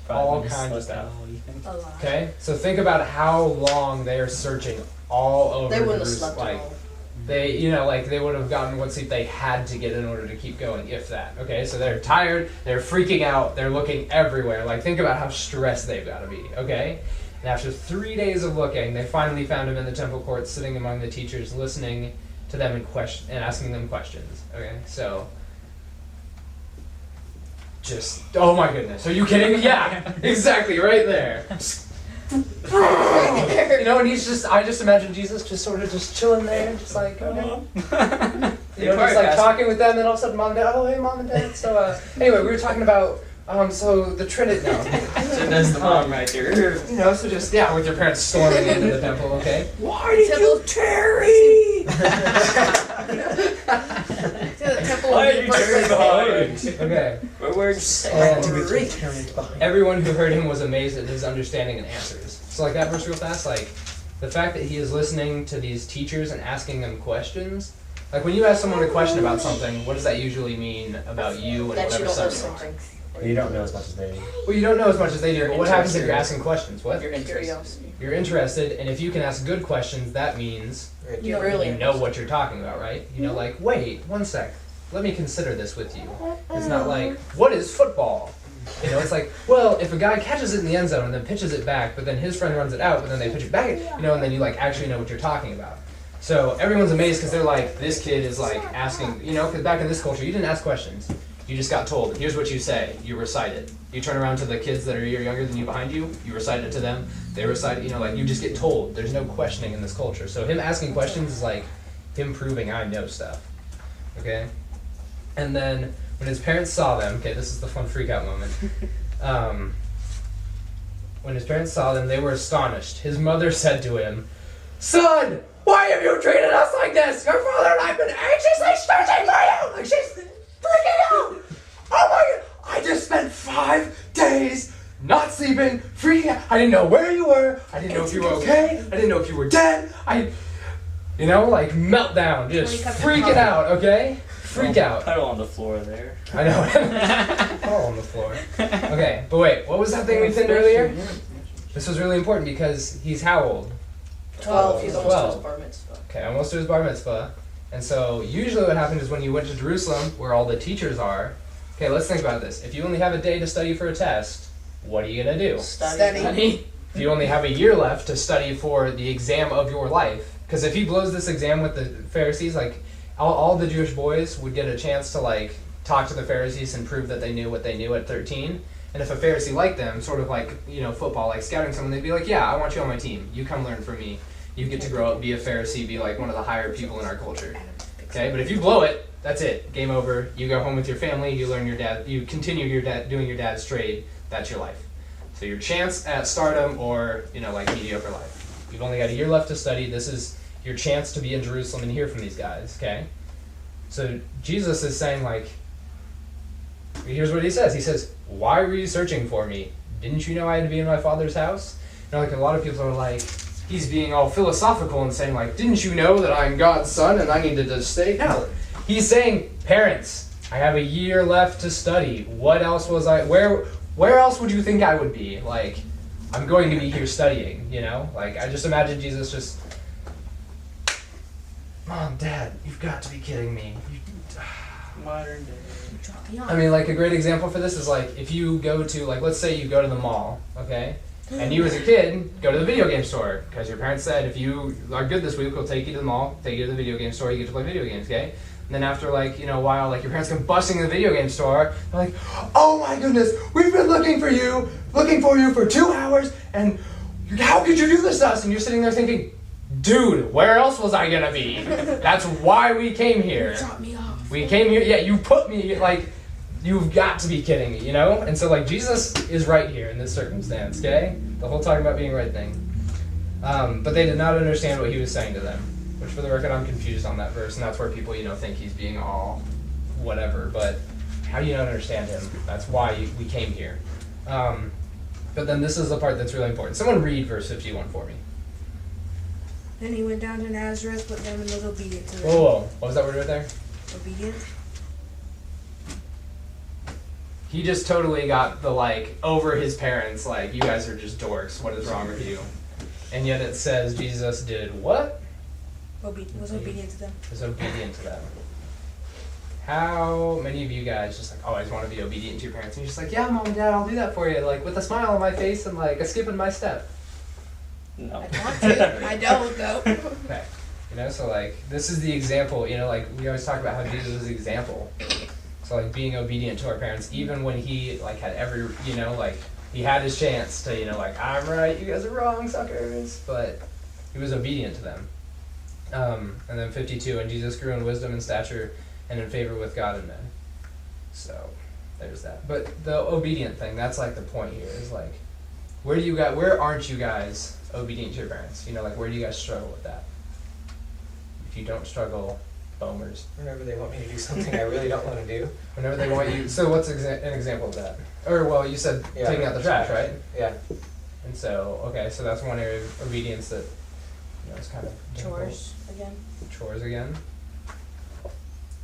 all kinds of stuff. A lot. Okay, so think about how long they are searching all over They wouldn't have Jerusalem. slept at Like all. they, they would have gotten what sleep they had to get in order to keep going, if that. Okay, so they're tired, they're freaking out, they're looking everywhere. Like think about how stressed they've got to be. Okay, and after 3 days of looking, they finally found him in the temple courts, sitting among the teachers, listening to them and asking them questions. Okay, so. Just, oh my goodness, are you kidding me? Yeah, exactly, right there. And I just imagine Jesus just sort of just chilling there, just like, okay. Just like talking with them, and all of a sudden mom and dad, oh hey mom and dad. So anyway, we were talking about, so the Trinity, no. So that's the mom right there. So just, with your parents storming into the temple, okay? Why did you tarry? Why did you tarry behind? Okay. My words. And everyone who heard him was amazed at his understanding and answers. So like that verse real fast, like the fact that he is listening to these teachers and asking them questions. Like when you ask someone a question about something, what does that usually mean about you and That you whatever don't know subject? something. You don't know as much as they do. Well, you don't know as much as they do, You're but what happens if you're interested. asking questions? What? You're interested. Curiosity. You're interested, and if you can ask good questions, that means You're really you know what you're talking about, right? You know, like, wait, one sec, let me consider this with you. It's not like, what is football? It's like, well, if a guy catches it in the end zone and then pitches it back, but then his friend runs it out, but then they pitch it back, and then you like actually know what you're talking about. So everyone's amazed because they're like, this kid is like asking, because back in this culture, you didn't ask questions. You just got told, here's what you say, you recite it. You turn around to the kids that are a year younger than you behind you recite it to them, they recite it, you just get told. There's no questioning in this culture. So him asking questions is like him proving I know stuff, okay? And then when his parents saw them, okay, this is the fun freak out moment. When his parents saw them, they were astonished. His mother said to him, "Son, why have you treated us like this? Your father and I have been anxiously searching for you!" Like she's freaking out! Oh my god! I just spent 5 days not sleeping, freaking out. I didn't know where you were. I didn't know if you were okay. I didn't know if you were dead. Like meltdown, just freaking out, okay? Freak out. Puddle on the floor there. I know. All on the floor. Okay, but wait, what was that thing we pinned earlier? This was really important because he's how old? 12. He's almost to 12. his bar mitzvah. Okay, almost to his bar mitzvah. And so usually what happened is when you went to Jerusalem, where all the teachers are, okay, let's think about this. If you only have a day to study for a test, what are you going to do? Study. If you only have a year left to study for the exam of your life, because if he blows this exam with the Pharisees, like all the Jewish boys would get a chance to like talk to the Pharisees and prove that they knew what they knew at 13. And if a Pharisee liked them, sort of like, football, like scouting someone, they'd be like, yeah, I want you on my team. You come learn from me. You get to grow up, be a Pharisee, be like one of the higher people in our culture. Okay, but if you blow it, that's it. Game over. You go home with your family, you continue doing your dad's trade. That's your life. So your chance at stardom or, mediocre life. You've only got a year left to study. This is your chance to be in Jerusalem and hear from these guys, okay? So Jesus is saying, like, here's what he says. He says, why were you searching for me? Didn't you know I had to be in my Father's house? Like a lot of people are like, he's being all philosophical and saying, like, didn't you know that I'm God's son and I needed to stay? No. He's saying, parents, I have a year left to study. What else was where else would you think I would be? Like, I'm going to be here studying, Like, I just imagine Jesus just, Mom, Dad, you've got to be kidding me. Modern day. I mean, like, a great example for this is, like, if you go to, like, let's say you go to the mall, okay? And you as a kid go to the video game store because your parents said, if you are good this week, we'll take you to the mall, take you to the video game store, you get to play video games, okay? And then after, like, a while, like, your parents come busting in the video game store, they're like, oh my goodness, we've been looking for you for 2 hours, and how could you do this to us? And you're sitting there thinking, dude, where else was I gonna be? That's why we came here. You dropped me off. We came here, yeah, you put me, like, you've got to be kidding me, And so, like, Jesus is right here in this circumstance, okay? The whole talking about being right thing. But they did not understand what he was saying to them. Which, for the record, I'm confused on that verse, and that's where people, think he's being all whatever. But how do you not understand him? That's why we came here. But then this is the part that's really important. Someone read verse 51 for me. Then he went down to Nazareth, but them and was obedient to them. Whoa. What was that word right there? Obedient? he just totally got the like over his parents, like, you guys are just dorks, what is wrong with you? And yet it says Jesus did what? Was obedient to them. Was obedient to them. How many of you guys just like always want to be obedient to your parents and you're just like, yeah, mom and dad, I'll do that for you, like with a smile on my face and like a skip in my step? No. I want to. I don't though. Okay. You know, so like this is the example, you know, like we always talk about how Jesus was the example. So like being obedient to our parents, even when he like had every, you know, like he had his chance to, you know, like, I'm right, you guys are wrong, suckers, but he was obedient to them. And then 52, and Jesus grew in wisdom and stature and in favor with God and men. So there's that. But the obedient thing, that's like the point here, is like, where aren't you guys obedient to your parents? You know, like where do you guys struggle with that? If you don't struggle, boomers. Whenever they want me to do something I really don't want to do. Whenever they want you. So what's an example of that? Or well, you said Yeah. taking out the trash, right? Yeah. And so okay, so that's one area of obedience that you know is kind of difficult. Chores again. Chores again.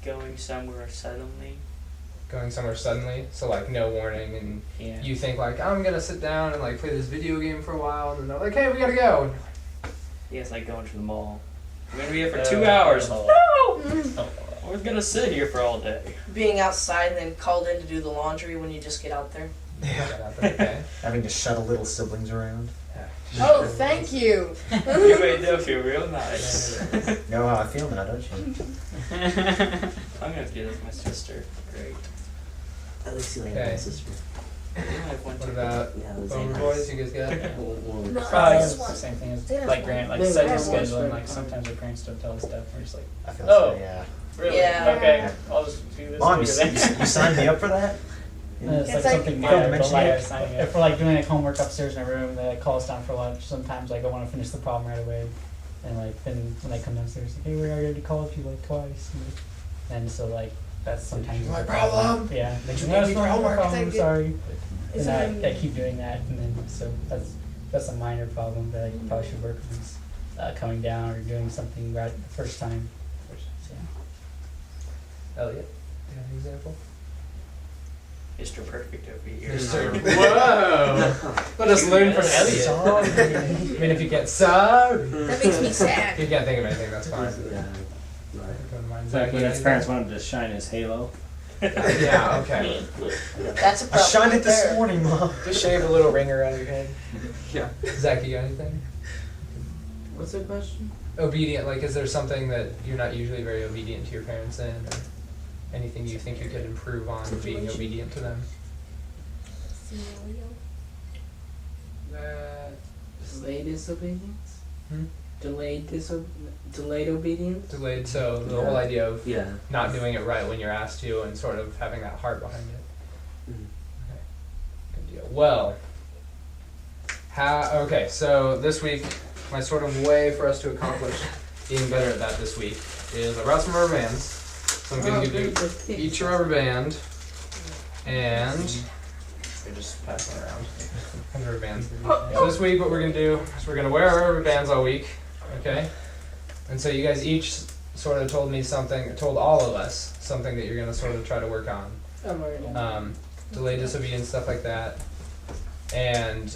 Going somewhere suddenly. Going somewhere suddenly, so like no warning, and Yeah. you think like I'm gonna sit down and like play this video game for a while, and then they're like, hey, we gotta go. And Yeah, it's like going to the mall. We're gonna be here for 2 hours. No! We're gonna sit here for all day. Being outside and then called in to do the laundry when you just get out there. you're like, okay. Having to shuttle little siblings around. Oh, thank you. You made them feel real nice. Know how I feel now, don't you? I'm gonna do this with my sister. Great. At least you like Okay. my sister. I have one What too. about Yeah, it was Boomer nice. boys? You guys got? No, Probably this it's one. the same thing as They like have like They setting have one schedule and for- like sometimes our parents don't tell us stuff. We're just like, I feel Oh. so, yeah. really? Yeah. Okay, I'll just do this. Mom, you, do you, that. you signed me up for that? It's It's like like- something Don't minor, but mention like it. if we're like doing like homework upstairs in our room, they like call us down for lunch. Sometimes like I want to finish the problem right away, and like then when they come downstairs, like, hey, we already called you like twice, and so like that's sometimes My the problem. Yeah, like, You no, make me it's not for your homework. problem, Thank you. sorry. Is And it I keep doing that, and then so that's a minor problem that I probably should work on. Is, coming down or doing something right the first time. So, Elliot, do you have an example? Mr. Perfect over here. Mr. Whoa! Let us learn from Elliot. I mean, if you get sorry. That makes me sad. If you can't think of anything, that's fine. Yeah, right. Go to mine. It's Zach, like when you his got parents wanted to shine his halo. anything? Yeah, okay. That's a I problem. shined right it this there. morning, Mom. Just shave a little ring around your head. Yeah. Zach, you got anything? What's the question? Obedient, like, is there something that you're not usually very obedient to your parents in, or anything you think you could improve on being obedient to them? Delayed disobedience? Hmm? Delayed obedience? Delayed, so the whole idea of Yeah. not doing it right when you're asked to, and sort of having that heart behind it. Mhm. Okay, good deal. Well, okay, so this week, my sort of way for us to accomplish being better at that this week is I brought some rubber bands. So I'm gonna give you each a rubber band, and they just pass them around. And rubber bands. So this week, what we're gonna do is we're gonna wear our rubber bands all week, okay? And so you guys each sort of told all of us something that you're gonna sort of try to work on. Delayed disobedience, stuff like that. And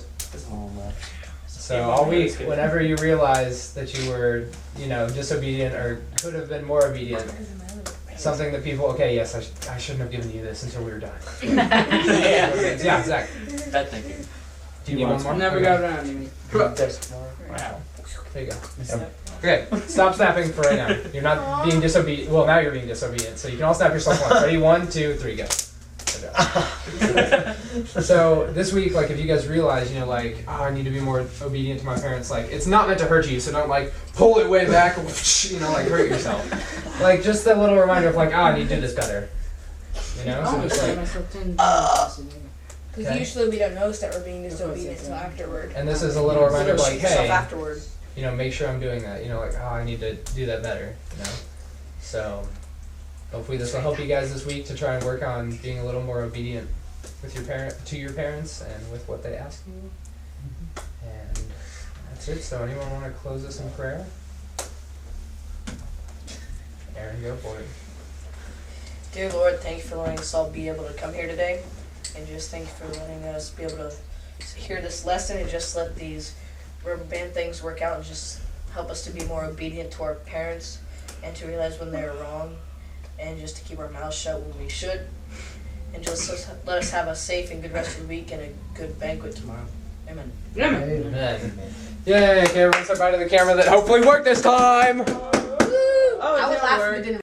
so all week, whenever you realize that you were, you know, disobedient or could have been more obedient, something that people, okay, yes, I shouldn't have given you this until we were done. Yeah, Zach. Bad thinking. Do you need one more? Never Okay. got around to me. There's more. Wow. There you go. Okay, stop snapping for right now. You're not being disobedient. Well, now you're being disobedient, so you can all snap yourself once. Ready? 1, 2, 3, go. So this week, like, if you guys realize, you know, like, oh, I need to be more obedient to my parents, like, it's not meant to hurt you, so don't, like, pull it way back, you know, like, hurt yourself. Like, just a little reminder of, like, oh, I need to do this better. You know? So just, like, Because Okay. usually we don't notice that we're being disobedient until afterward. and this is a little reminder of, So like, shoot yourself hey, afterward. you know, make sure I'm doing that. You know, like, oh, I need to do that better, you know? So, hopefully this will help you guys this week to try and work on being a little more obedient with to your parents and with what they ask you. And that's it. So anyone want to close us in prayer? Aaron, go for it. Dear Lord, thank you for letting us all be able to come here today. And just thank you for letting us be able to hear this lesson and just let these rubber band things work out and just help us to be more obedient to our parents and to realize when they're wrong and just to keep our mouths shut when we should. And just let us have a safe and good rest of the week and a good banquet tomorrow. Amen. Amen. Yay, okay, everyone say bye to the camera that hopefully worked this time. I would laugh if it didn't